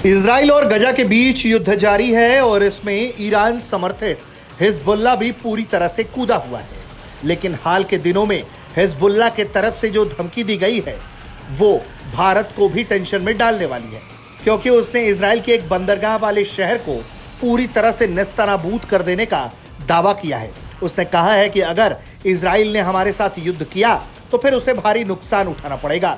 Israel और गजा के बीच युद्ध जारी है और इसमें ईरान समर्थित हिजबुल्लाह भी पूरी तरह से कूदा हुआ है। लेकिन हाल के दिनों में हिजबुल्लाह के तरफ से जो धमकी दी गई है वो भारत को भी टेंशन में डालने वाली है, क्योंकि उसने इजराइल के एक बंदरगाह वाले शहर को पूरी तरह से नेस्तनाबूद कर देने का दावा किया है। उसने कहा है कि अगर इजराइल ने हमारे साथ युद्ध किया तो फिर उसे भारी नुकसान उठाना पड़ेगा।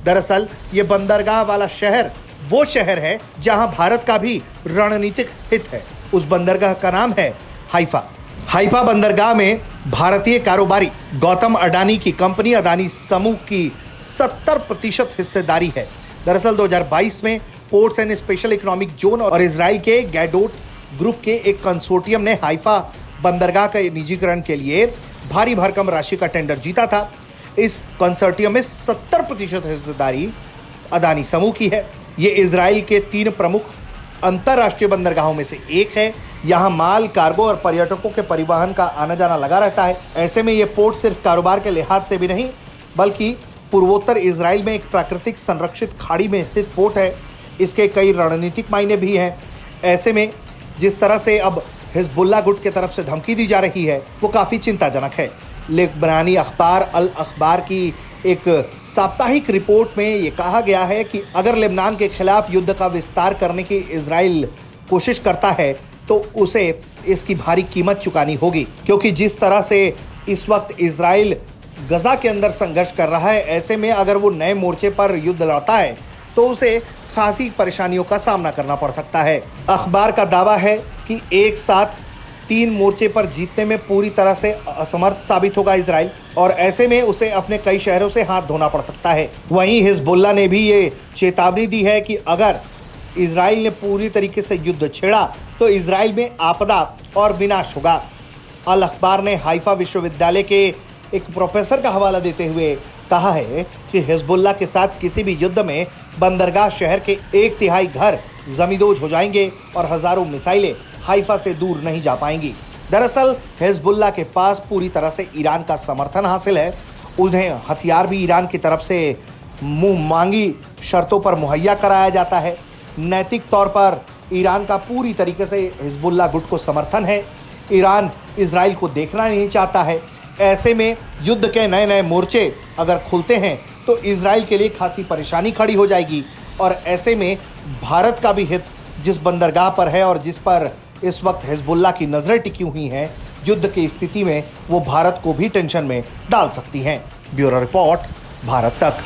दरअसल ये बंदरगाह वाला शहर वो शहर है जहां भारत का भी रणनीतिक हित है। उस बंदरगाह का नाम है हाइफा। हाइफा बंदरगाह में भारतीय कारोबारी गौतम अडानी की कंपनी अडानी समूह की 70% हिस्सेदारी है। दरअसल 2022 में ports and special economic zone और इजराइल के गैडोट ग्रुप के एक कंसोर्टियम ने हाइफा बंदरगाह का निजीकरण के लिए भारी भरकम राशि का टेंडर जीता था। इस कंसोर्टियम में 70% हिस्सेदारी अडानी समूह की है। ये इजराइल के 3 प्रमुख अंतरराष्ट्रीय बंदरगाहों में से एक है। यहाँ माल, कार्गो और पर्यटकों के परिवहन का आना जाना लगा रहता है। ऐसे में ये पोर्ट सिर्फ कारोबार के लिहाज से भी नहीं बल्कि पूर्वोत्तर इजराइल में एक प्राकृतिक संरक्षित खाड़ी में स्थित पोर्ट है। इसके कई रणनीतिक मायने भी हैं। ऐसे में जिस तरह से अब हिजबुल्लाह गुट की तरफ से धमकी दी जा रही है वो काफ़ी चिंताजनक है। लेबनानी अखबार अल अखबार की एक साप्ताहिक रिपोर्ट में ये कहा गया है कि अगर लेबनान के खिलाफ युद्ध का विस्तार करने की इजराइल कोशिश करता है तो उसे इसकी भारी कीमत चुकानी होगी, क्योंकि जिस तरह से इस वक्त इजराइल गजा के अंदर संघर्ष कर रहा है, ऐसे में अगर वो नए मोर्चे पर युद्ध लड़ता है तो उसे खासी परेशानियों का सामना करना पड़ सकता है। अखबार का दावा है कि एक साथ 3 मोर्चे पर जीतने में पूरी तरह से असमर्थ साबित होगा इजराइल, और ऐसे में उसे अपने कई शहरों से हाथ धोना पड़ सकता है। वहीं हिजबुल्लाह ने भी ये चेतावनी दी है कि अगर इजराइल ने पूरी तरीके से युद्ध छेड़ा तो इजराइल में आपदा और विनाश होगा। अल अखबार ने हाइफा विश्वविद्यालय के एक प्रोफेसर का हवाला देते हुए कहा है कि हिजबुल्लाह के साथ किसी भी युद्ध में बंदरगाह शहर के 1/3 घर जमींदोज हो जाएंगे और हजारों मिसाइलें हाइफा से दूर नहीं जा पाएंगी। दरअसल हिजबुल्लाह के पास पूरी तरह से ईरान का समर्थन हासिल है। उन्हें हथियार भी ईरान की तरफ से मुंह मांगी शर्तों पर मुहैया कराया जाता है। नैतिक तौर पर ईरान का पूरी तरीके से हिजबुल्लाह गुट को समर्थन है। ईरान इजराइल को देखना नहीं चाहता है। ऐसे में युद्ध के नए नए मोर्चे अगर खुलते हैं तो इजराइल के लिए खासी परेशानी खड़ी हो जाएगी, और ऐसे में भारत का भी हित जिस बंदरगाह पर है और जिस पर इस वक्त हिजबुल्लाह की नज़रें टिकी हुई हैं, युद्ध की स्थिति में वो भारत को भी टेंशन में डाल सकती हैं। ब्यूरो रिपोर्ट, भारत तक।